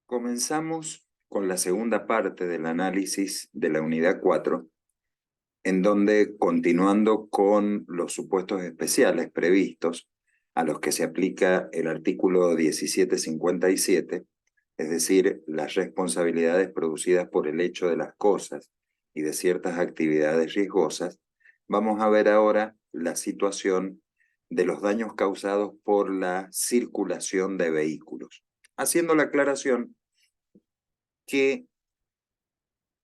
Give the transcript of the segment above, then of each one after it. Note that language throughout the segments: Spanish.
Comenzamos con la segunda parte del análisis de la unidad 4, en donde, continuando con los supuestos especiales previstos a los que se aplica el artículo 1757, es decir, las responsabilidades producidas por el hecho de las cosas y de ciertas actividades riesgosas, vamos a ver ahora la situación de los daños causados por la circulación de vehículos, haciendo la aclaración que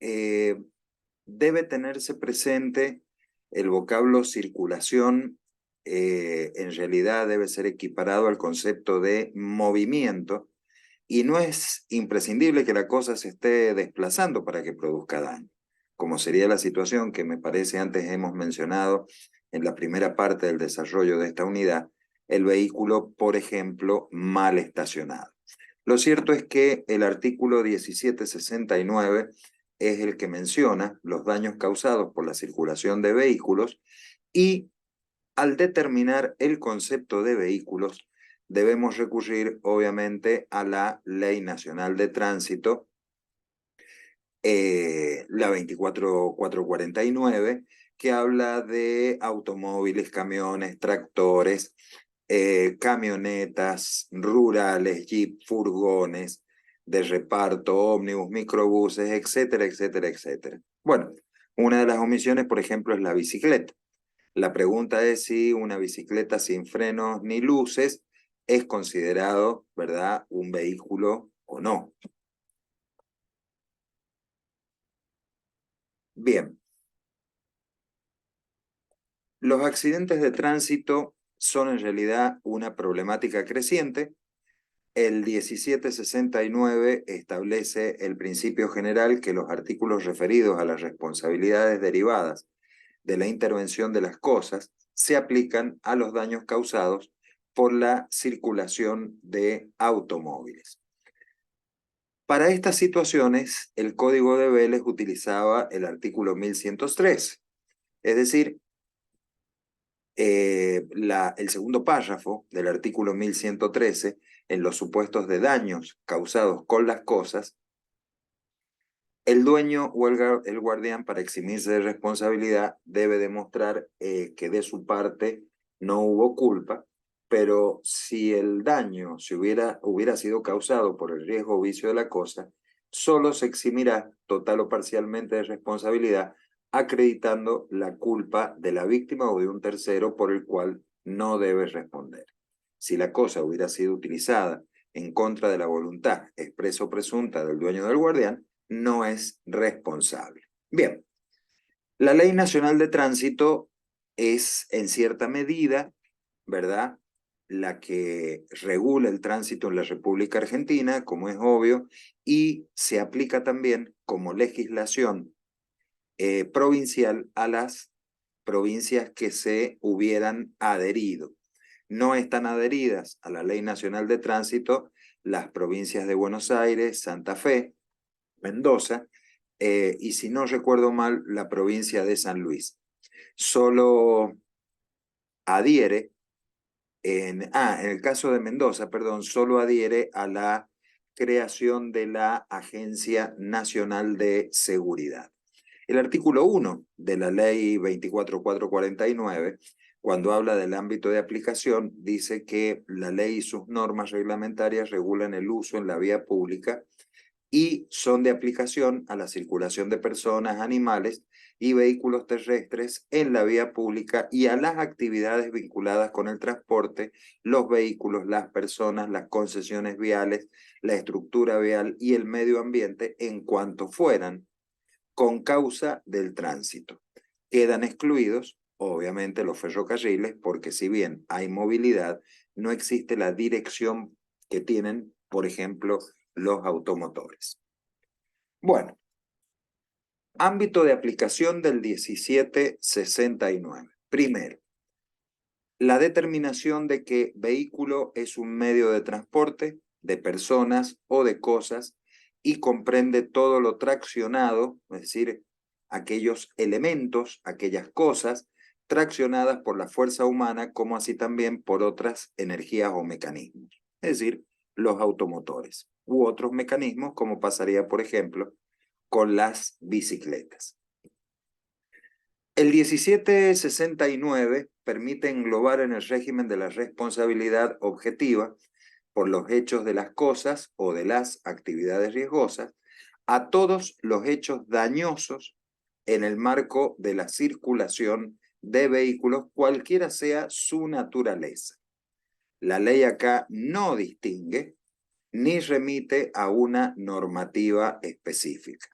debe tenerse presente el vocablo circulación. En realidad debe ser equiparado al concepto de movimiento, y no es imprescindible que la cosa se esté desplazando para que produzca daño, como sería la situación que me parece antes hemos mencionado en la primera parte del desarrollo de esta unidad, el vehículo, por ejemplo, mal estacionado. Lo cierto es que el artículo 1769 es el que menciona los daños causados por la circulación de vehículos, y al determinar el concepto de vehículos debemos recurrir obviamente a la Ley Nacional de Tránsito, la 24449, que habla de automóviles, camiones, tractores, camionetas rurales, jeep, furgones de reparto, ómnibus, microbuses, etcétera, etcétera, etcétera. Bueno, una de las omisiones, por ejemplo, es la bicicleta. La pregunta es si una bicicleta sin frenos ni luces es considerado, ¿verdad?, un vehículo o no. Bien, los accidentes de tránsito son en realidad una problemática creciente. El 1769 establece el principio general que los artículos referidos a las responsabilidades derivadas de la intervención de las cosas se aplican a los daños causados por la circulación de automóviles. Para estas situaciones, el Código de Vélez utilizaba el artículo 1103, es decir, el segundo párrafo del artículo 1113, en los supuestos de daños causados con las cosas, el dueño o el guardián, para eximirse de responsabilidad, debe demostrar que de su parte no hubo culpa, pero si el daño hubiera sido causado por el riesgo o vicio de la cosa, solo se eximirá total o parcialmente de responsabilidad, acreditando la culpa de la víctima o de un tercero por el cual no debe responder. Si la cosa hubiera sido utilizada en contra de la voluntad expresa o presunta del dueño o del guardián, no es responsable. Bien, la Ley Nacional de Tránsito es en cierta medida, ¿verdad?, la que regula el tránsito en la República Argentina, como es obvio, y se aplica también como legislación provincial a las provincias que se hubieran adherido. No están adheridas a la Ley Nacional de Tránsito las provincias de Buenos Aires, Santa Fe, Mendoza, y si no recuerdo mal, la provincia de San Luis. Solo adhiere, en el caso de Mendoza, perdón, solo adhiere a la creación de la Agencia Nacional de Seguridad. El artículo 1 de la ley 24449, cuando habla del ámbito de aplicación, dice que la ley y sus normas reglamentarias regulan el uso en la vía pública y son de aplicación a la circulación de personas, animales y vehículos terrestres en la vía pública y a las actividades vinculadas con el transporte, los vehículos, las personas, las concesiones viales, la estructura vial y el medio ambiente en cuanto fueran con causa del tránsito. Quedan excluidos, obviamente, los ferrocarriles, porque si bien hay movilidad, no existe la dirección que tienen, por ejemplo, los automotores. Bueno, ámbito de aplicación del 1769. Primero, la determinación de que vehículo es un medio de transporte de personas o de cosas y comprende todo lo traccionado, es decir, aquellos elementos, aquellas cosas traccionadas por la fuerza humana, como así también por otras energías o mecanismos, es decir, los automotores. u otros mecanismos, como pasaría, por ejemplo, con las bicicletas. El 1769 permite englobar en el régimen de la responsabilidad objetiva por los hechos de las cosas o de las actividades riesgosas a todos los hechos dañosos en el marco de la circulación de vehículos, cualquiera sea su naturaleza. La ley acá no distingue ni remite a una normativa específica.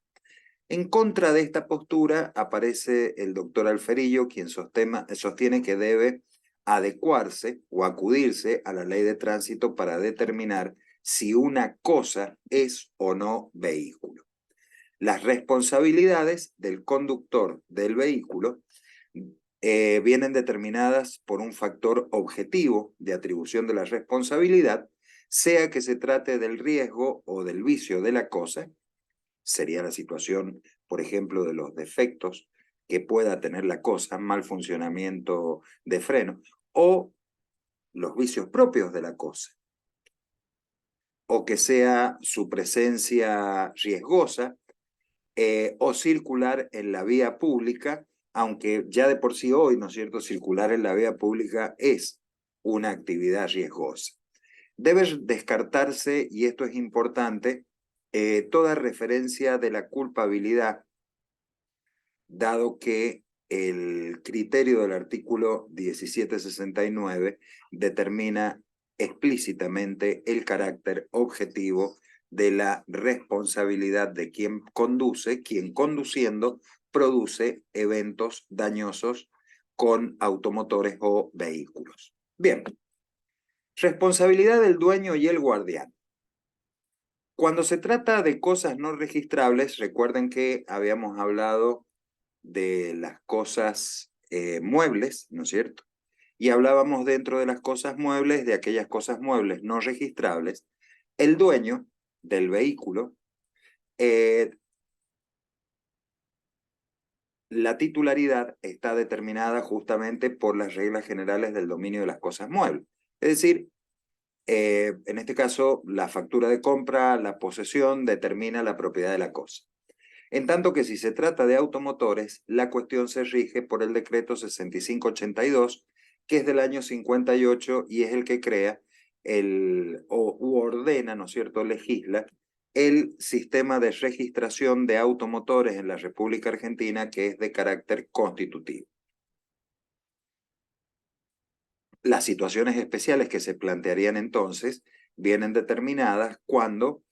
En contra de esta postura aparece el doctor Alferillo, quien sostiene que debe adecuarse o acudirse a la ley de tránsito para determinar si una cosa es o no vehículo. Las responsabilidades del conductor del vehículo vienen determinadas por un factor objetivo de atribución de la responsabilidad, sea que se trate del riesgo o del vicio de la cosa. Sería la situación, por ejemplo, de los defectos que pueda tener la cosa, mal funcionamiento de freno, o los vicios propios de la cosa, o que sea su presencia riesgosa o circular en la vía pública, aunque ya de por sí hoy, ¿no es cierto?, circular en la vía pública es una actividad riesgosa. Debe descartarse, y esto es importante, toda referencia de la culpabilidad, dado que el criterio del artículo 1769 determina explícitamente el carácter objetivo de la responsabilidad de quien conduce, quien conduciendo produce eventos dañosos con automotores o vehículos. Bien, responsabilidad del dueño y el guardián. Cuando se trata de cosas no registrables, recuerden que habíamos hablado de las cosas muebles, ¿no es cierto? Y hablábamos dentro de las cosas muebles, de aquellas cosas muebles no registrables. El dueño del vehículo, la titularidad está determinada justamente por las reglas generales del dominio de las cosas muebles. Es decir, en este caso, la factura de compra, la posesión, determina la propiedad de la cosa. En tanto que si se trata de automotores, la cuestión se rige por el decreto 6582, que es del año 58 y es el que crea u ordena, ¿no es cierto?, legisla el sistema de registración de automotores en la República Argentina, que es de carácter constitutivo. Las situaciones especiales que se plantearían entonces vienen determinadas cuando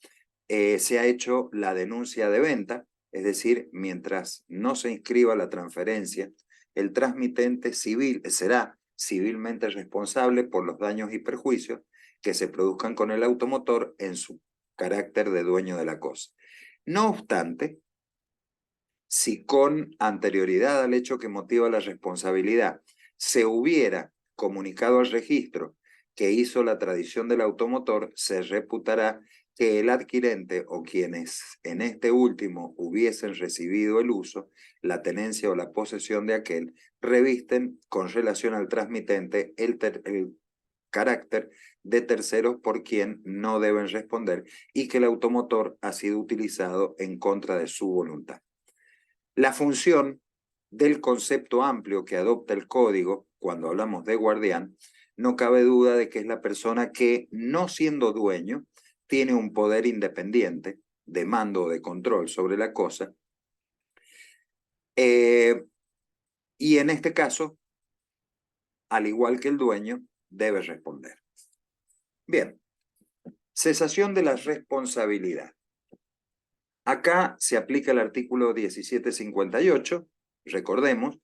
se ha hecho la denuncia de venta, es decir, mientras no se inscriba la transferencia, el transmitente civil será civilmente responsable por los daños y perjuicios que se produzcan con el automotor en su carácter de dueño de la cosa. No obstante, si con anterioridad al hecho que motiva la responsabilidad se hubiera comunicado al registro que hizo la tradición del automotor, se reputará que el adquirente o quienes en este último hubiesen recibido el uso, la tenencia o la posesión de aquel, revisten con relación al transmitente el carácter de terceros por quien no deben responder y que el automotor ha sido utilizado en contra de su voluntad. La función del concepto amplio que adopta el código cuando hablamos de guardián, no cabe duda de que es la persona que, no siendo dueño, tiene un poder independiente de mando o de control sobre la cosa, y en este caso, al igual que el dueño, debe responder. Bien, cesación de la responsabilidad. Acá se aplica el artículo 1758, recordemos.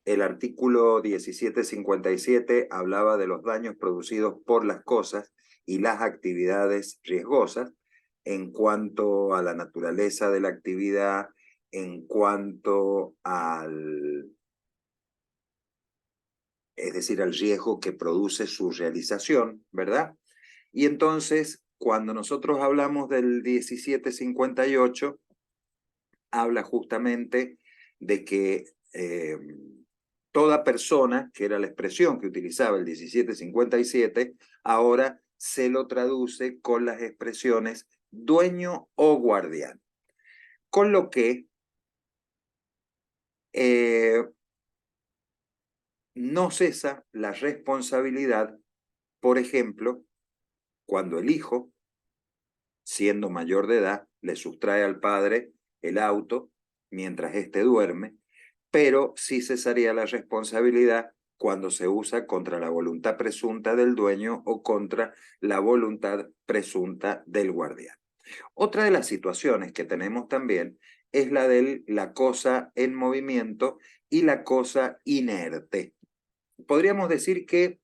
El artículo 1757 hablaba de los daños producidos por las cosas y las actividades riesgosas en cuanto a la naturaleza de la actividad, en cuanto es decir, al riesgo que produce su realización, ¿verdad? Y entonces, cuando nosotros hablamos del 1758, habla justamente de que toda persona, que era la expresión que utilizaba el 1757, ahora se lo traduce con las expresiones dueño o guardián. Con lo que no cesa la responsabilidad, por ejemplo, cuando el hijo, siendo mayor de edad, le sustrae al padre el auto mientras éste duerme, pero sí cesaría la responsabilidad cuando se usa contra la voluntad presunta del dueño o contra la voluntad presunta del guardián. Otra de las situaciones que tenemos también es la de la cosa en movimiento y la cosa inerte. Podríamos decir que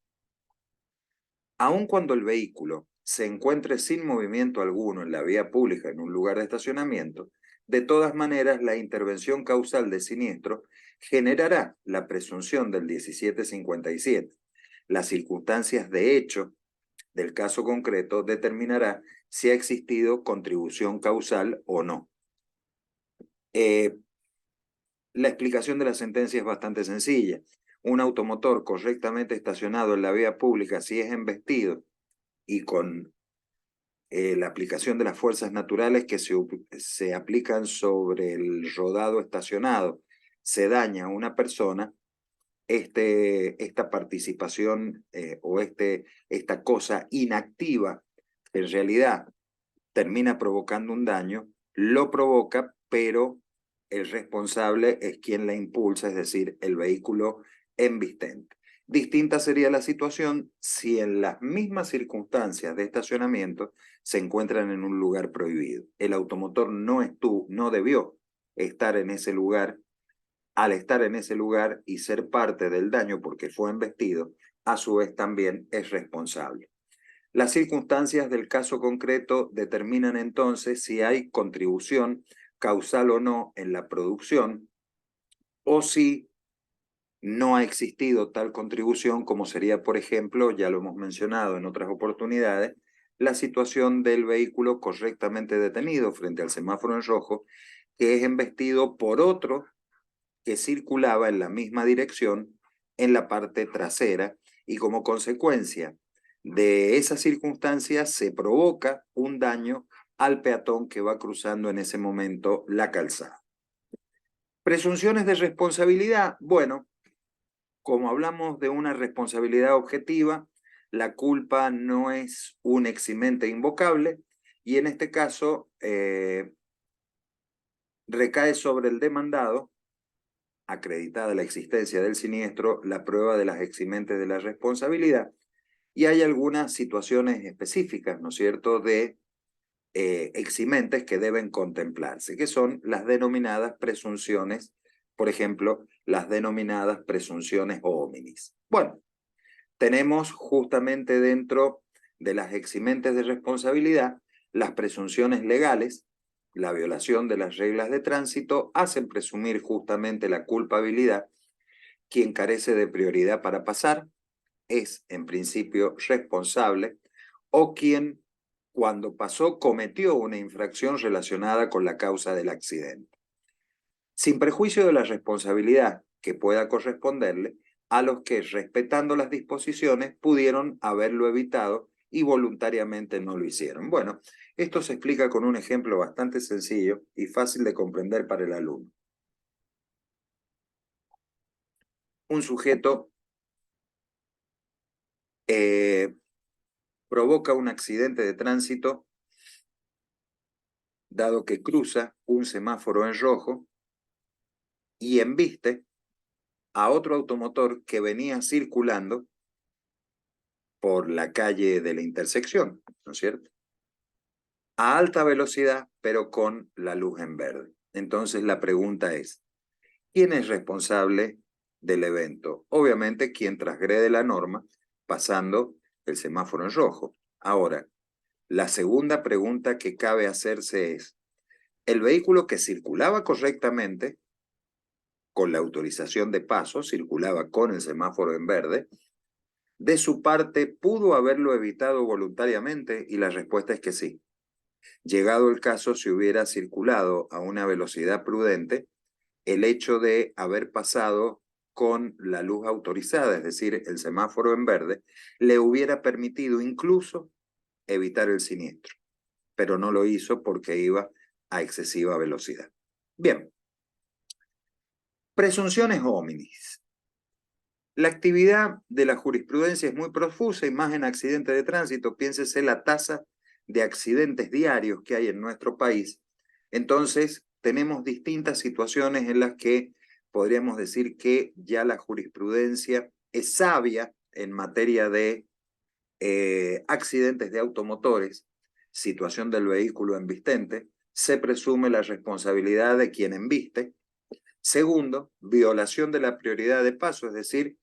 aun cuando el vehículo se encuentre sin movimiento alguno en la vía pública en un lugar de estacionamiento, de todas maneras la intervención causal de siniestro generará la presunción del 1757. Las circunstancias de hecho del caso concreto determinará si ha existido contribución causal o no. La explicación de la sentencia es bastante sencilla. Un automotor correctamente estacionado en la vía pública, si es embestido y con la aplicación de las fuerzas naturales que se aplican sobre el rodado estacionado, se daña a una persona, esta participación o esta cosa inactiva, en realidad termina provocando un daño, lo provoca, pero el responsable es quien la impulsa, es decir, el vehículo embistente. Distinta sería la situación si en las mismas circunstancias de estacionamiento se encuentran en un lugar prohibido. El automotor no debió estar en ese lugar. Al estar en ese lugar y ser parte del daño porque fue embestido, a su vez también es responsable. Las circunstancias del caso concreto determinan entonces si hay contribución causal o no en la producción o si no ha existido tal contribución, como sería, por ejemplo, ya lo hemos mencionado en otras oportunidades, la situación del vehículo correctamente detenido frente al semáforo en rojo, que es embestido por otro que circulaba en la misma dirección en la parte trasera y como consecuencia de esas circunstancias se provoca un daño al peatón que va cruzando en ese momento la calzada. Presunciones de responsabilidad, bueno, como hablamos de una responsabilidad objetiva, la culpa no es un eximente invocable y en este caso recae sobre el demandado, acreditada la existencia del siniestro, la prueba de las eximentes de la responsabilidad, y hay algunas situaciones específicas, ¿no es cierto?, de eximentes que deben contemplarse, que son las denominadas presunciones, por ejemplo, las denominadas presunciones hominis. Bueno, tenemos justamente dentro de las eximentes de responsabilidad las presunciones legales. La violación de las reglas de tránsito hacen presumir justamente la culpabilidad. Quien carece de prioridad para pasar es, en principio, responsable, o quien, cuando pasó, cometió una infracción relacionada con la causa del accidente, sin perjuicio de la responsabilidad que pueda corresponderle a los que, respetando las disposiciones, pudieron haberlo evitado y voluntariamente no lo hicieron. Bueno, esto se explica con un ejemplo bastante sencillo y fácil de comprender para el alumno. Un sujeto provoca un accidente de tránsito dado que cruza un semáforo en rojo y embiste a otro automotor que venía circulando por la calle de la intersección, ¿no es cierto?, a alta velocidad, pero con la luz en verde. Entonces la pregunta es, ¿quién es responsable del evento? Obviamente quien transgrede la norma pasando el semáforo en rojo. Ahora, la segunda pregunta que cabe hacerse es, ¿el vehículo que circulaba correctamente, con la autorización de paso, circulaba con el semáforo en verde, de su parte pudo haberlo evitado voluntariamente? Y la respuesta es que sí. Llegado el caso, si hubiera circulado a una velocidad prudente, el hecho de haber pasado con la luz autorizada, es decir, el semáforo en verde, le hubiera permitido incluso evitar el siniestro. pero no lo hizo porque iba a excesiva velocidad. Bien, presunciones hominis. La actividad de la jurisprudencia es muy profusa y más en accidentes de tránsito. Piénsese la tasa de accidentes diarios que hay en nuestro país. Entonces, tenemos distintas situaciones en las que podríamos decir que ya la jurisprudencia es sabia en materia de accidentes de automotores, situación del vehículo embistente, se presume la responsabilidad de quien embiste. Segundo, violación de la prioridad de paso, es decir,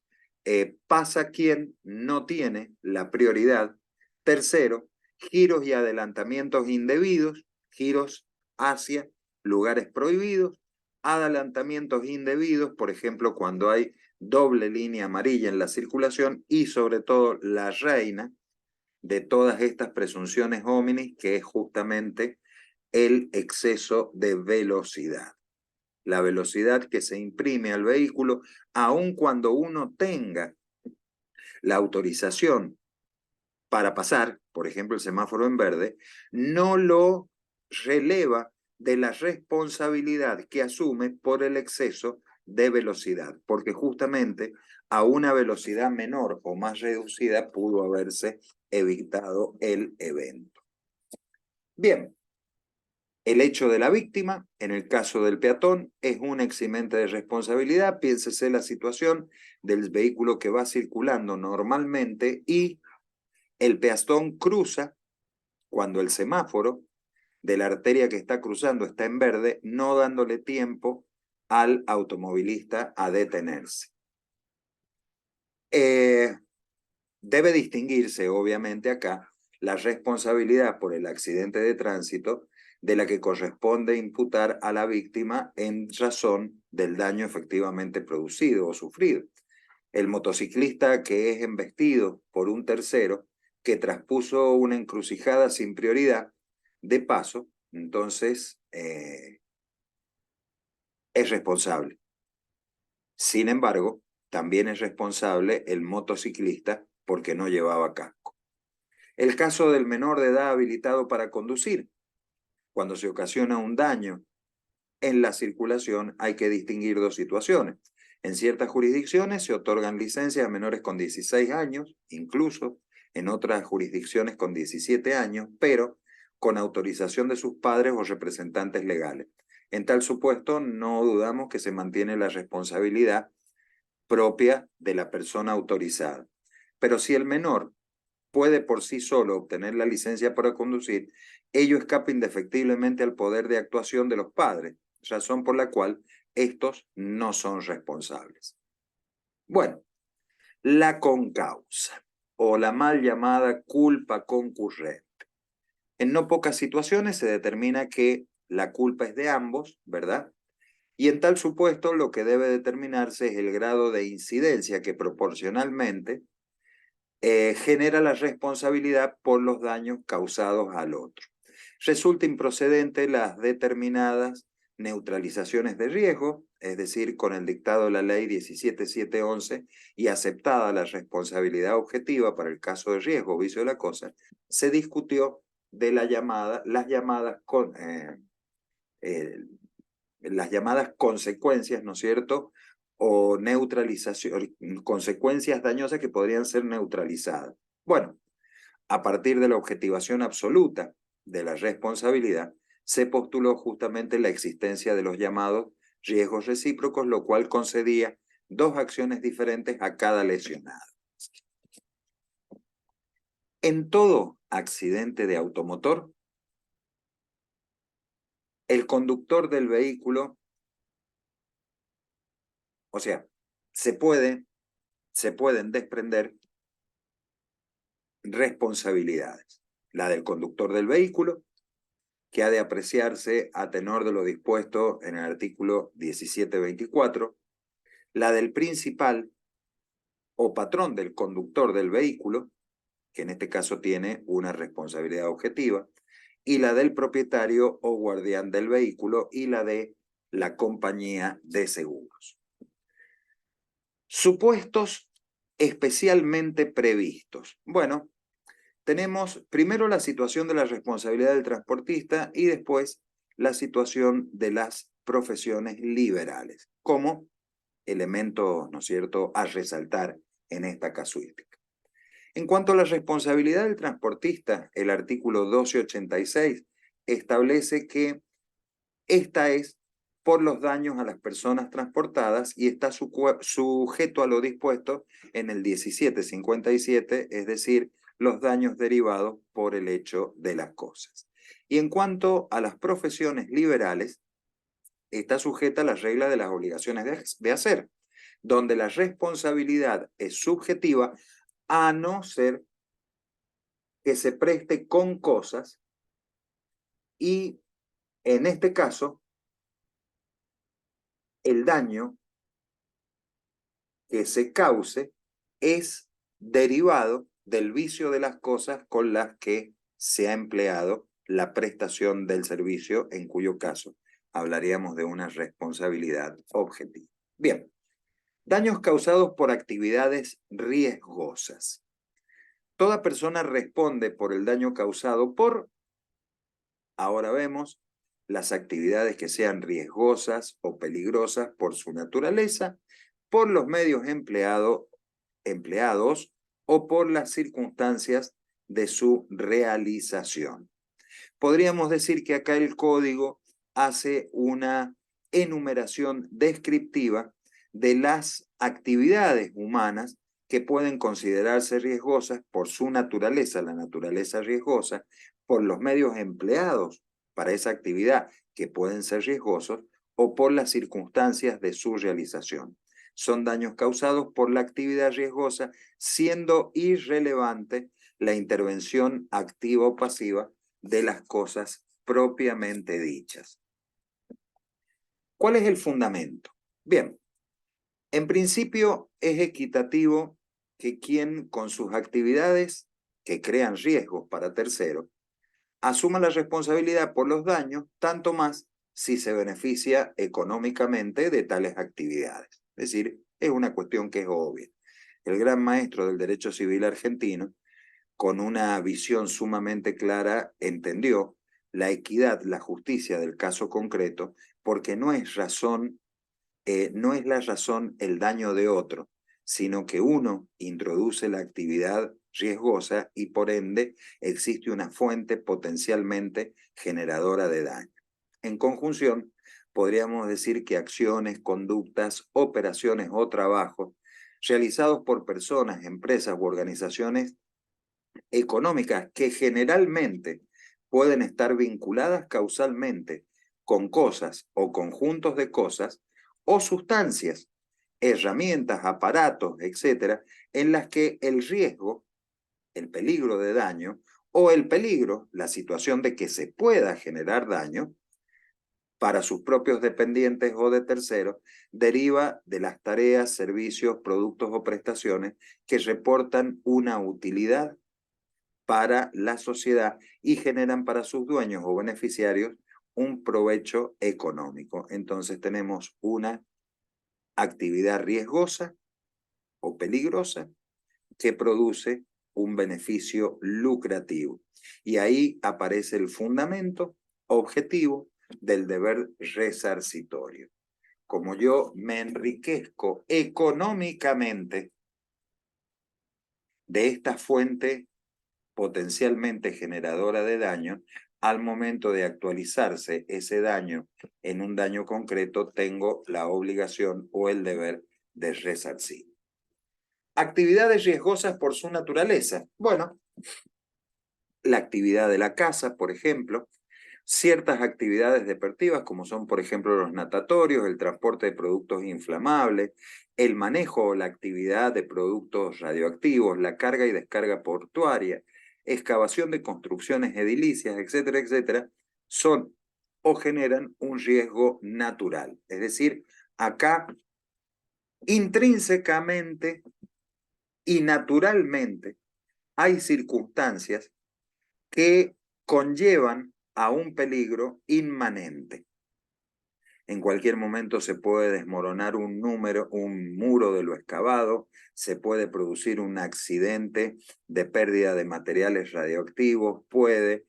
pasa quien no tiene la prioridad. Tercero, giros y adelantamientos indebidos, giros hacia lugares prohibidos, adelantamientos indebidos, por ejemplo, cuando hay doble línea amarilla en la circulación y sobre todo la reina de todas estas presunciones hominis, que es justamente el exceso de velocidad. La velocidad que se imprime al vehículo, aun cuando uno tenga la autorización para pasar, por ejemplo, el semáforo en verde, no lo releva de la responsabilidad que asume por el exceso de velocidad, porque justamente a una velocidad menor o más reducida pudo haberse evitado el evento. Bien, el hecho de la víctima, en el caso del peatón, es un eximente de responsabilidad. Piénsese la situación del vehículo que va circulando normalmente y el peatón cruza cuando el semáforo de la arteria que está cruzando está en verde, no dándole tiempo al automovilista a detenerse. Debe distinguirse, obviamente, acá la responsabilidad por el accidente de tránsito de la que corresponde imputar a la víctima en razón del daño efectivamente producido o sufrido. El motociclista que es embestido por un tercero que traspuso una encrucijada sin prioridad de paso, entonces es responsable. Sin embargo, también es responsable el motociclista porque no llevaba casco. El caso del menor de edad habilitado para conducir. Cuando se ocasiona un daño en la circulación, hay que distinguir dos situaciones. En ciertas jurisdicciones se otorgan licencias a menores con 16 años, incluso en otras jurisdicciones con 17 años, pero con autorización de sus padres o representantes legales. En tal supuesto, no dudamos que se mantiene la responsabilidad propia de la persona autorizada. Pero si el menor puede por sí solo obtener la licencia para conducir, ello escapa indefectiblemente al poder de actuación de los padres, razón por la cual estos no son responsables. Bueno, la concausa o la mal llamada culpa concurrente. En no pocas situaciones se determina que la culpa es de ambos, ¿verdad? Y en tal supuesto lo que debe determinarse es el grado de incidencia que proporcionalmente genera la responsabilidad por los daños causados al otro. Resulta improcedente las determinadas neutralizaciones de riesgo, es decir, con el dictado de la ley 17711 y aceptada la responsabilidad objetiva para el caso de riesgo o vicio de la cosa, se discutió de las llamadas consecuencias, ¿no es cierto? O neutralización, consecuencias dañosas que podrían ser neutralizadas. Bueno, a partir de la objetivación absoluta de la responsabilidad, se postuló justamente la existencia de los llamados riesgos recíprocos, lo cual concedía dos acciones diferentes a cada lesionado. En todo accidente de automotor, el conductor del vehículo, o sea, se pueden desprender responsabilidades. La del conductor del vehículo, que ha de apreciarse a tenor de lo dispuesto en el artículo 1724, la del principal o patrón del conductor del vehículo, que en este caso tiene una responsabilidad objetiva, y la del propietario o guardián del vehículo y la de la compañía de seguros. Supuestos especialmente previstos. Bueno, tenemos primero la situación de la responsabilidad del transportista y después la situación de las profesiones liberales, como elementos, ¿no es cierto?, a resaltar en esta casuística. En cuanto a la responsabilidad del transportista, el artículo 1286 establece que esta es por los daños a las personas transportadas y está sujeto a lo dispuesto en el 1757, es decir, los daños derivados por el hecho de las cosas. Y en cuanto a las profesiones liberales, está sujeta a las reglas de las obligaciones de hacer, donde la responsabilidad es subjetiva a no ser que se preste con cosas y en este caso el daño que se cause es derivado del vicio de las cosas con las que se ha empleado la prestación del servicio, en cuyo caso hablaríamos de una responsabilidad objetiva. Bien, daños causados por actividades riesgosas. Toda persona responde por el daño causado por, ahora vemos, las actividades que sean riesgosas o peligrosas por su naturaleza, por los medios empleados o por las circunstancias de su realización. Podríamos decir que acá el código hace una enumeración descriptiva de las actividades humanas que pueden considerarse riesgosas por su naturaleza, la naturaleza riesgosa, por los medios empleados para esa actividad que pueden ser riesgosos o por las circunstancias de su realización. Son daños causados por la actividad riesgosa, siendo irrelevante la intervención activa o pasiva de las cosas propiamente dichas. ¿Cuál es el fundamento? Bien, en principio es equitativo que quien con sus actividades que crean riesgos para terceros asuma la responsabilidad por los daños, tanto más si se beneficia económicamente de tales actividades. Es decir, es una cuestión que es obvia. El gran maestro del derecho civil argentino, con una visión sumamente clara, entendió la equidad, la justicia del caso concreto, porque no es la razón el daño de otro, sino que uno introduce la actividad riesgosa y por ende existe una fuente potencialmente generadora de daño. En conjunción, podríamos decir que acciones, conductas, operaciones o trabajos realizados por personas, empresas u organizaciones económicas que generalmente pueden estar vinculadas causalmente con cosas o conjuntos de cosas o sustancias, herramientas, aparatos, etcétera, en las que el riesgo, el peligro de daño o el peligro, la situación de que se pueda generar daño para sus propios dependientes o de terceros, deriva de las tareas, servicios, productos o prestaciones que reportan una utilidad para la sociedad y generan para sus dueños o beneficiarios un provecho económico. Entonces tenemos una actividad riesgosa o peligrosa que produce un beneficio lucrativo. Y ahí aparece el fundamento objetivo del deber resarcitorio. Como yo me enriquezco económicamente de esta fuente potencialmente generadora de daño, al momento de actualizarse ese daño en un daño concreto, tengo la obligación o el deber de resarcir. Actividades riesgosas por su naturaleza. Bueno, la actividad de la casa, por ejemplo, ciertas actividades deportivas como son, por ejemplo, los natatorios, el transporte de productos inflamables, el manejo o la actividad de productos radioactivos, la carga y descarga portuaria, excavación de construcciones edilicias, etcétera, etcétera, son o generan un riesgo natural. Es decir, acá intrínsecamente y naturalmente hay circunstancias que conllevan a un peligro inmanente. En cualquier momento se puede desmoronar un muro de lo excavado, se puede producir un accidente de pérdida de materiales radioactivos, puede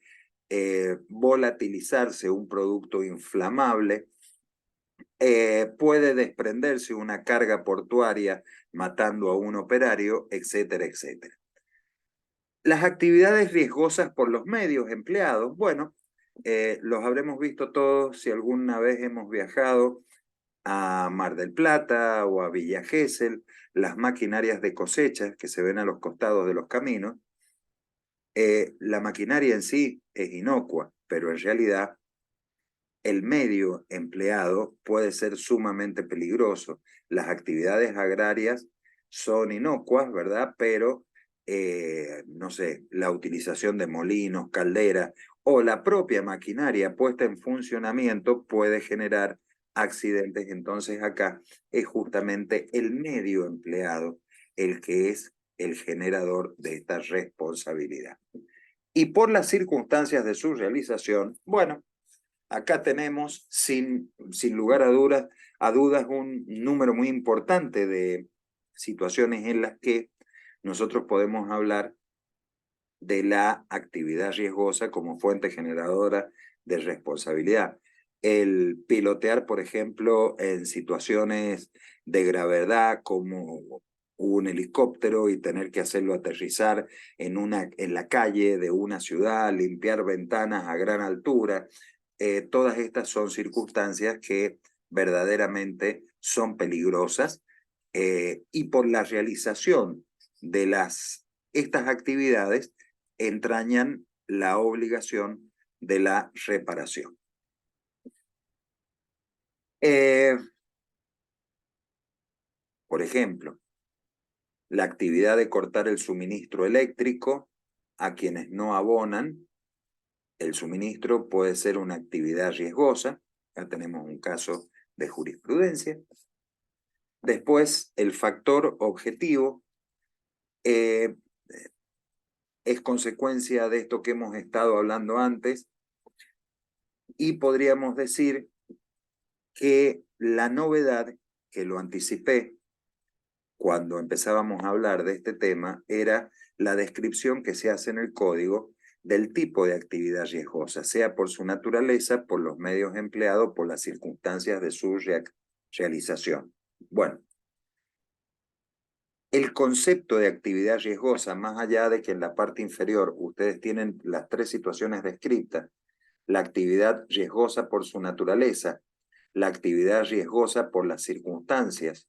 volatilizarse un producto inflamable, puede desprenderse una carga portuaria matando a un operario, etcétera, etcétera. Las actividades riesgosas por los medios empleados, bueno, los habremos visto todos si alguna vez hemos viajado a Mar del Plata o a Villa Gesell, las maquinarias de cosecha que se ven a los costados de los caminos. La maquinaria en sí es inocua, pero en realidad el medio empleado puede ser sumamente peligroso. Las actividades agrarias son inocuas, ¿verdad? Pero, no sé, la utilización de molinos, calderas o la propia maquinaria puesta en funcionamiento puede generar accidentes. Entonces acá es justamente el medio empleado el que es el generador de esta responsabilidad. Y por las circunstancias de su realización, bueno, acá tenemos, sin lugar a dudas, un número muy importante de situaciones en las que nosotros podemos hablar de la actividad riesgosa como fuente generadora de responsabilidad. El pilotear, por ejemplo, en situaciones de gravedad como un helicóptero y tener que hacerlo aterrizar en la calle de una ciudad, limpiar ventanas a gran altura, todas estas son circunstancias que verdaderamente son peligrosas, y por la realización de estas actividades entrañan la obligación de la reparación. Por ejemplo, la actividad de cortar el suministro eléctrico a quienes no abonan el suministro puede ser una actividad riesgosa. Ya tenemos un caso de jurisprudencia. Después, el factor objetivo es consecuencia de esto que hemos estado hablando antes, y podríamos decir que la novedad, que lo anticipé cuando empezábamos a hablar de este tema, era la descripción que se hace en el código del tipo de actividad riesgosa, sea por su naturaleza, por los medios empleados, por las circunstancias de su realización. Bueno, el concepto de actividad riesgosa, más allá de que en la parte inferior ustedes tienen las tres situaciones descritas, la actividad riesgosa por su naturaleza, la actividad riesgosa por las circunstancias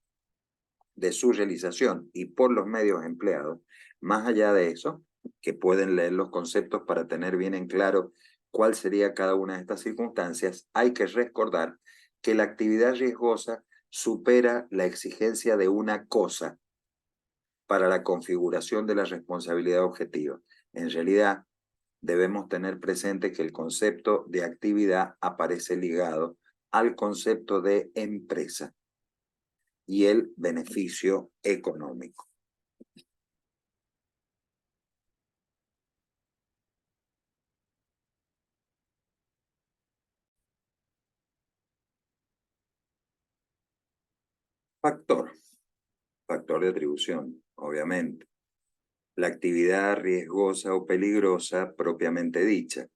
de su realización y por los medios empleados, más allá de eso, que pueden leer los conceptos para tener bien en claro cuál sería cada una de estas circunstancias, hay que recordar que la actividad riesgosa supera la exigencia de una cosa para la configuración de la responsabilidad objetiva. En realidad, debemos tener presente que el concepto de actividad aparece ligado al concepto de empresa y el beneficio económico. Factor de atribución, obviamente. La actividad riesgosa o peligrosa propiamente dicha.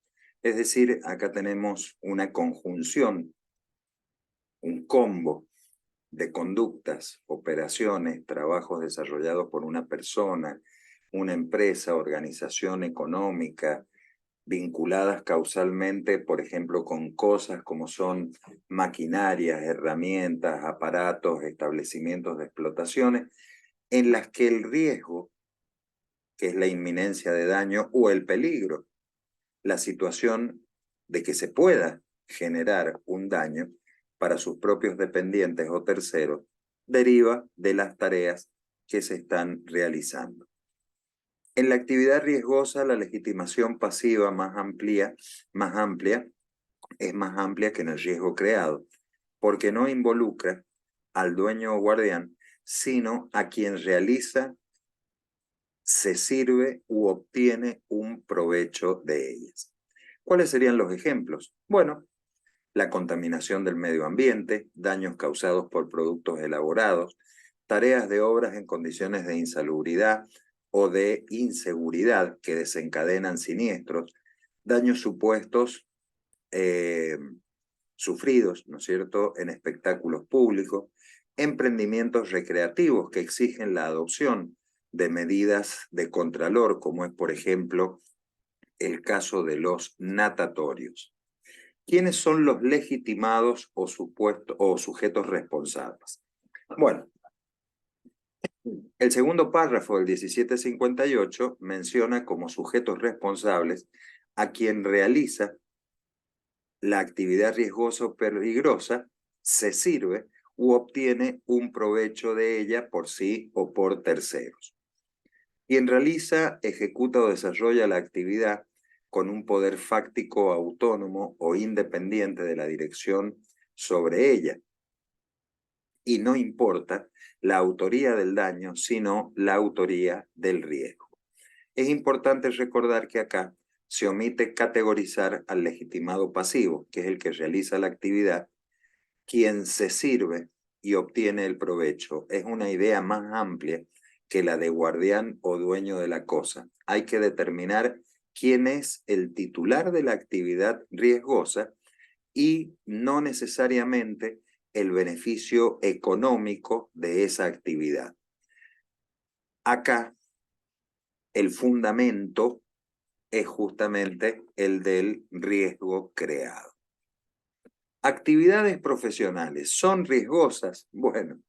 Es decir, acá tenemos una conjunción, un combo de conductas, operaciones, trabajos desarrollados por una persona, una empresa, organización económica, vinculadas causalmente, por ejemplo, con cosas como son maquinarias, herramientas, aparatos, establecimientos de explotaciones, en las que el riesgo, que es la inminencia de daño o el peligro, la situación de que se pueda generar un daño para sus propios dependientes o terceros, deriva de las tareas que se están realizando. En la actividad riesgosa, la legitimación pasiva más amplia es más amplia que en el riesgo creado, porque no involucra al dueño o guardián, sino a quien realiza, se sirve u obtiene un provecho de ellas. ¿Cuáles serían los ejemplos? Bueno, la contaminación del medio ambiente, daños causados por productos elaborados, tareas de obras en condiciones de insalubridad o de inseguridad que desencadenan siniestros, daños supuestos sufridos, ¿no es cierto?, en espectáculos públicos, emprendimientos recreativos que exigen la adopción de medidas de contralor, como es, por ejemplo, el caso de los natatorios. ¿Quiénes son los legitimados o sujetos responsables? Bueno, el segundo párrafo del 1758 menciona como sujetos responsables a quien realiza la actividad riesgosa o peligrosa, se sirve u obtiene un provecho de ella por sí o por terceros. Quien realiza, ejecuta o desarrolla la actividad con un poder fáctico autónomo o independiente de la dirección sobre ella. Y no importa la autoría del daño, sino la autoría del riesgo. Es importante recordar que acá se omite categorizar al legitimado pasivo, que es el que realiza la actividad, quien se sirve y obtiene el provecho. Es una idea más amplia que la de guardián o dueño de la cosa. Hay que determinar quién es el titular de la actividad riesgosa y no necesariamente el beneficio económico de esa actividad. Acá el fundamento es justamente el del riesgo creado. Actividades profesionales, ¿son riesgosas? Bueno,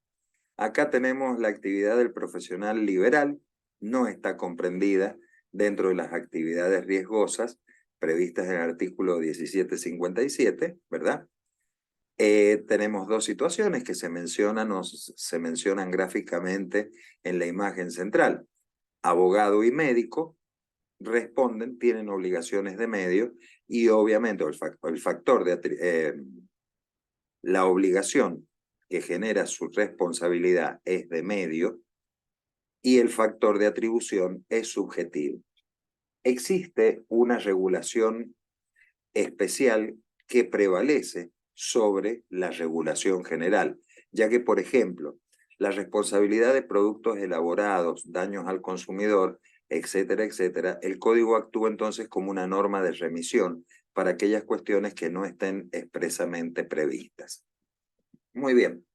acá tenemos la actividad del profesional liberal, no está comprendida dentro de las actividades riesgosas previstas en el artículo 1757, ¿verdad? Tenemos dos situaciones que se mencionan gráficamente en la imagen central. Abogado y médico responden, tienen obligaciones de medio y obviamente la obligación que genera su responsabilidad es de medio y el factor de atribución es subjetivo. Existe una regulación especial que prevalece sobre la regulación general, ya que, por ejemplo, la responsabilidad de productos elaborados, daños al consumidor, etcétera, etcétera, el código actúa entonces como una norma de remisión para aquellas cuestiones que no estén expresamente previstas. Muy bien,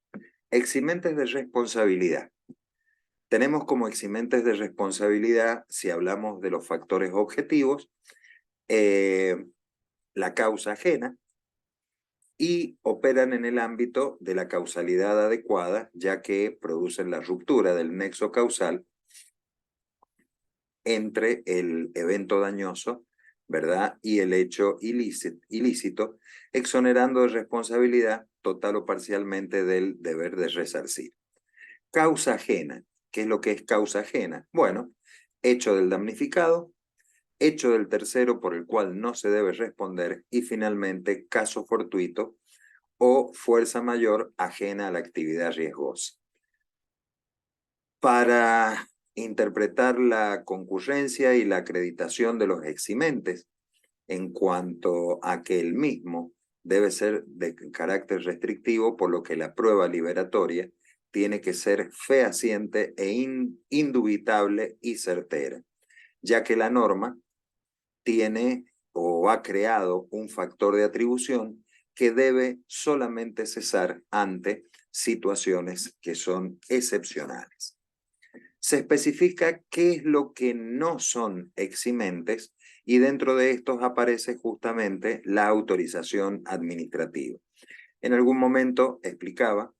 eximentes de responsabilidad. Tenemos como eximentes de responsabilidad, si hablamos de los factores objetivos, la causa ajena, y operan en el ámbito de la causalidad adecuada, ya que producen la ruptura del nexo causal entre el evento dañoso, ¿verdad?, y el hecho ilícito, exonerando de responsabilidad total o parcialmente del deber de resarcir. Causa ajena. ¿Qué es lo que es causa ajena? Bueno, hecho del damnificado, hecho del tercero por el cual no se debe responder y finalmente caso fortuito o fuerza mayor ajena a la actividad riesgosa. Para interpretar la concurrencia y la acreditación de los eximentes en cuanto a que el mismo debe ser de carácter restrictivo, por lo que la prueba liberatoria tiene que ser fehaciente e indubitable y certera, ya que la norma tiene o ha creado un factor de atribución que debe solamente cesar ante situaciones que son excepcionales. Se especifica qué es lo que no son eximentes y dentro de estos aparece justamente la autorización administrativa. En algún momento explicaba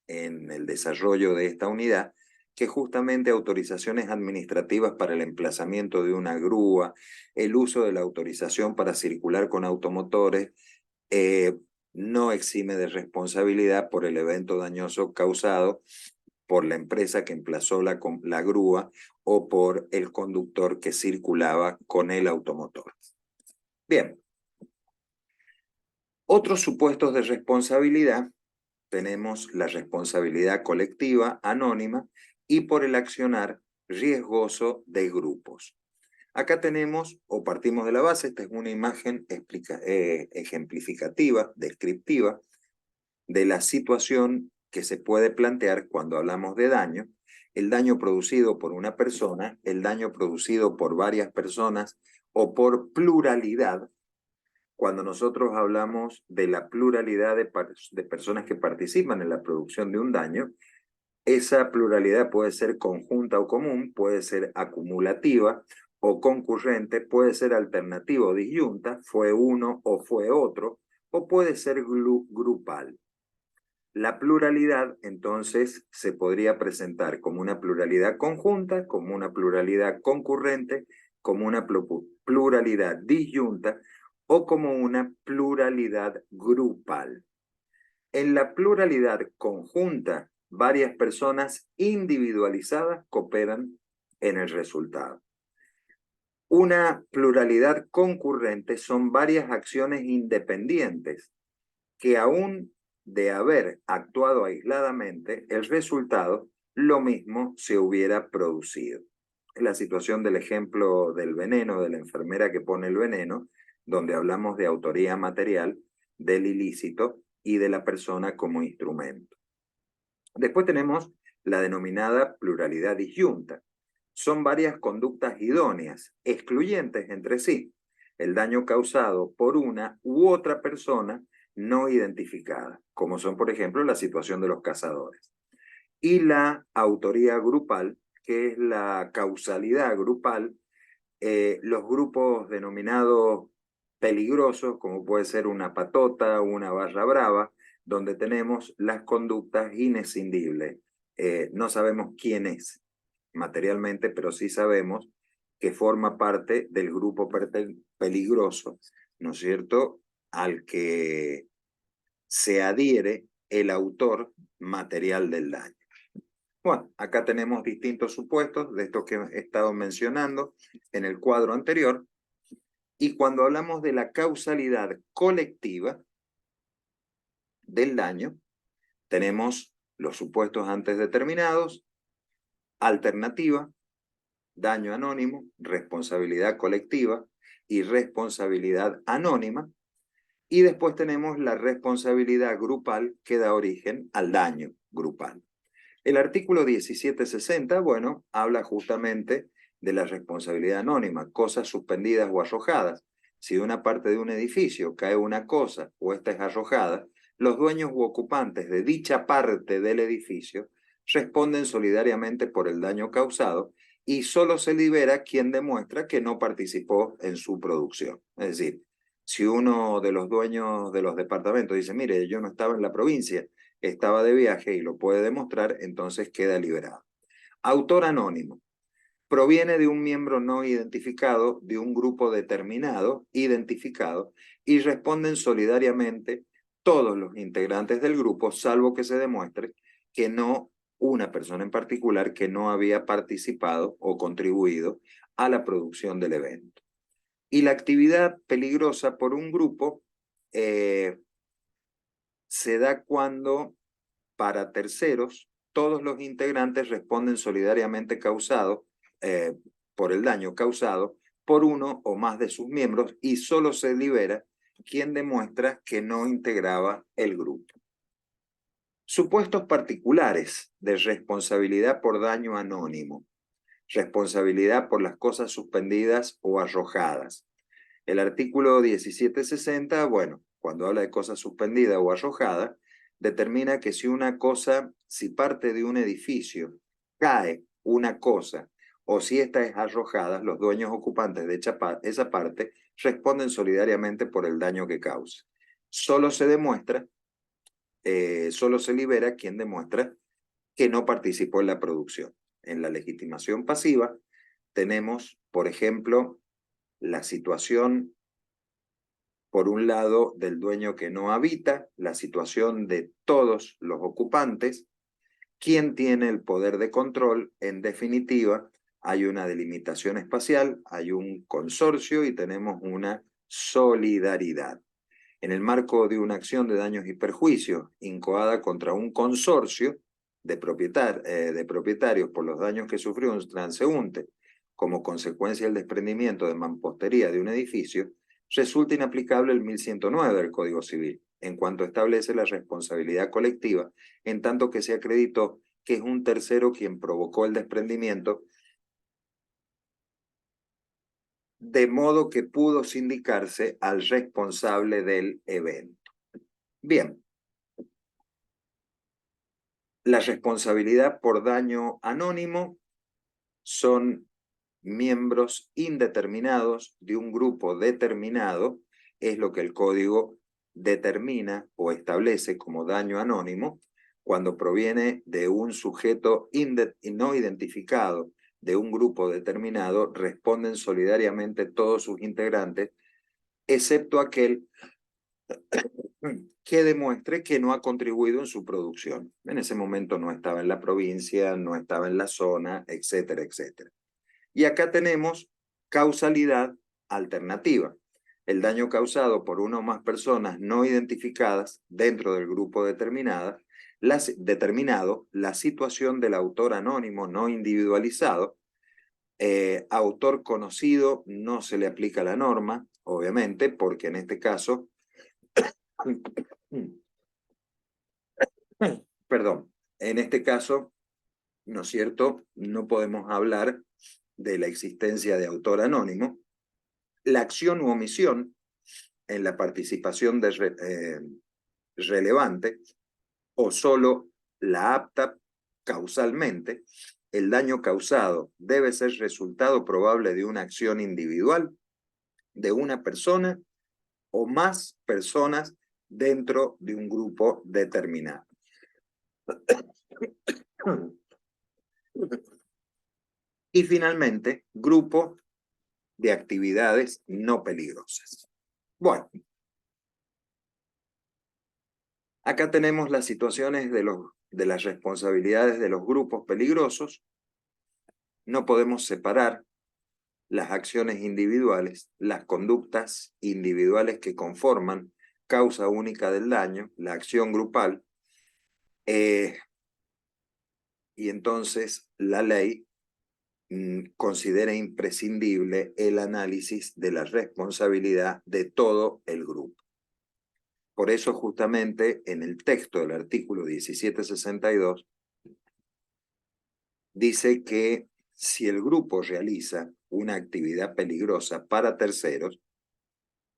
en el desarrollo de esta unidad que justamente autorizaciones administrativas para el emplazamiento de una grúa, el uso de la autorización para circular con automotores, no exime de responsabilidad por el evento dañoso causado por la empresa que emplazó la grúa o por el conductor que circulaba con el automotor. Bien. Otros supuestos de responsabilidad tenemos la responsabilidad colectiva anónima y por el accionar riesgoso de grupos. Acá tenemos, o partimos de la base, esta es una imagen ejemplificativa, descriptiva, de la situación que se puede plantear cuando hablamos de daño. El daño producido por una persona, el daño producido por varias personas o por pluralidad. Cuando nosotros hablamos de la pluralidad de personas que participan en la producción de un daño, esa pluralidad puede ser conjunta o común, puede ser acumulativa o concurrente, puede ser alternativa o disyunta, fue uno o fue otro, o puede ser grupal. La pluralidad, entonces, se podría presentar como una pluralidad conjunta, como una pluralidad concurrente, como una pluralidad disyunta o como una pluralidad grupal. En la pluralidad conjunta, varias personas individualizadas cooperan en el resultado. Una pluralidad concurrente son varias acciones independientes que aún de haber actuado aisladamente, el resultado lo mismo se hubiera producido. En la situación del ejemplo del veneno, de la enfermera que pone el veneno, donde hablamos de autoría material, del ilícito y de la persona como instrumento. Después tenemos la denominada pluralidad disyunta. Son varias conductas idóneas, excluyentes entre sí. El daño causado por una u otra persona no identificada, como son, por ejemplo, la situación de los cazadores. Y la autoría grupal, que es la causalidad grupal, los grupos denominados peligrosos, como puede ser una patota o una barra brava, donde tenemos las conductas inescindibles. No sabemos quién es materialmente, pero sí sabemos que forma parte del grupo peligroso, ¿no es cierto?, al que se adhiere el autor material del daño. Bueno, acá tenemos distintos supuestos de estos que he estado mencionando en el cuadro anterior, y cuando hablamos de la causalidad colectiva del daño, tenemos los supuestos antes determinados, alternativa, daño anónimo, responsabilidad colectiva y responsabilidad anónima, y después tenemos la responsabilidad grupal que da origen al daño grupal. El artículo 1760, bueno, habla justamente de la responsabilidad anónima, cosas suspendidas o arrojadas. Si de una parte de un edificio cae una cosa o esta es arrojada, los dueños u ocupantes de dicha parte del edificio responden solidariamente por el daño causado y solo se libera quien demuestra que no participó en su producción. Es decir, si uno de los dueños de los departamentos dice, mire, yo no estaba en la provincia, estaba de viaje y lo puede demostrar, entonces queda liberado. Autor anónimo. Proviene de un miembro no identificado de un grupo determinado, identificado, y responden solidariamente todos los integrantes del grupo, salvo que se demuestre que no una persona en particular que no había participado o contribuido a la producción del evento. Y la actividad peligrosa por un grupo se da cuando, para terceros, todos los integrantes responden solidariamente por el daño causado por uno o más de sus miembros y solo se libera quien demuestra que no integraba el grupo. Supuestos particulares de responsabilidad por daño anónimo. Responsabilidad por las cosas suspendidas o arrojadas. El artículo 1760, bueno, cuando habla de cosas suspendidas o arrojadas, determina que si parte de un edificio cae una cosa o si esta es arrojada, los dueños ocupantes de esa parte responden solidariamente por el daño que causa. Solo se libera quien demuestra que no participó en la producción. En la legitimación pasiva tenemos, por ejemplo, la situación, por un lado, del dueño que no habita, la situación de todos los ocupantes, quién tiene el poder de control. En definitiva, hay una delimitación espacial, hay un consorcio y tenemos una solidaridad. En el marco de una acción de daños y perjuicios incoada contra un consorcio de propietarios por los daños que sufrió un transeúnte como consecuencia del desprendimiento de mampostería de un edificio, resulta inaplicable el 1109 del Código Civil, en cuanto establece la responsabilidad colectiva, en tanto que se acreditó que es un tercero quien provocó el desprendimiento, de modo que pudo sindicarse al responsable del evento. Bien, la responsabilidad por daño anónimo son miembros indeterminados de un grupo determinado, es lo que el código determina o establece como daño anónimo cuando proviene de un sujeto no identificado de un grupo determinado, responden solidariamente todos sus integrantes, excepto aquel que demuestre que no ha contribuido en su producción. En ese momento no estaba en la provincia, no estaba en la zona, etcétera, etcétera. Y acá tenemos causalidad alternativa. El daño causado por una o más personas no identificadas dentro del grupo determinado, la situación del autor anónimo no individualizado, autor conocido no se le aplica la norma, obviamente, porque en este caso, perdón, en este caso, ¿no es cierto?, no podemos hablar de la existencia de autor anónimo. La acción u omisión en la participación relevante o solo la apta causalmente, el daño causado debe ser resultado probable de una acción individual, de una persona o más personas dentro de un grupo determinado. Y finalmente, grupo de actividades no peligrosas. Bueno, acá tenemos las situaciones de las responsabilidades de los grupos peligrosos. No podemos separar las acciones individuales, las conductas individuales que conforman causa única del daño, la acción grupal, y entonces la ley considera imprescindible el análisis de la responsabilidad de todo el grupo. Por eso justamente en el texto del artículo 1762 dice que si el grupo realiza una actividad peligrosa para terceros,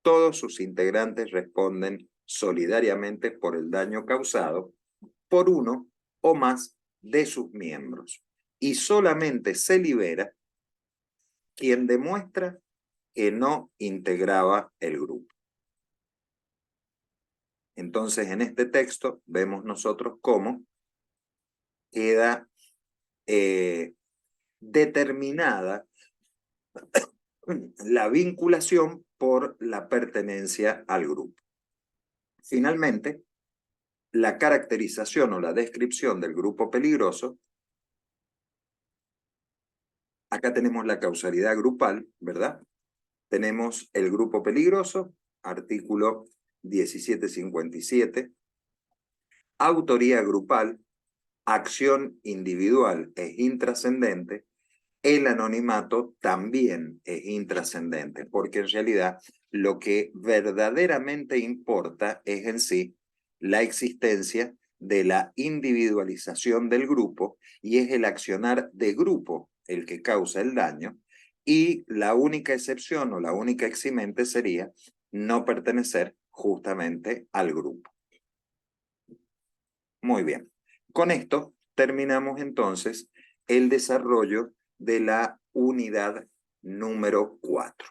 todos sus integrantes responden solidariamente por el daño causado por uno o más de sus miembros, y solamente se libera quien demuestra que no integraba el grupo. Entonces, en este texto vemos nosotros cómo queda determinada la vinculación por la pertenencia al grupo. Finalmente, la caracterización o la descripción del grupo peligroso. Acá tenemos la causalidad grupal, ¿verdad? Tenemos el grupo peligroso, artículo 1757, autoría grupal, acción individual es intrascendente, el anonimato también es intrascendente, porque en realidad lo que verdaderamente importa es en sí la existencia de la individualización del grupo y es el accionar de grupo el que causa el daño, y la única excepción o la única eximente sería no pertenecer justamente al grupo. Muy bien. Con esto terminamos entonces el desarrollo de la unidad número 4.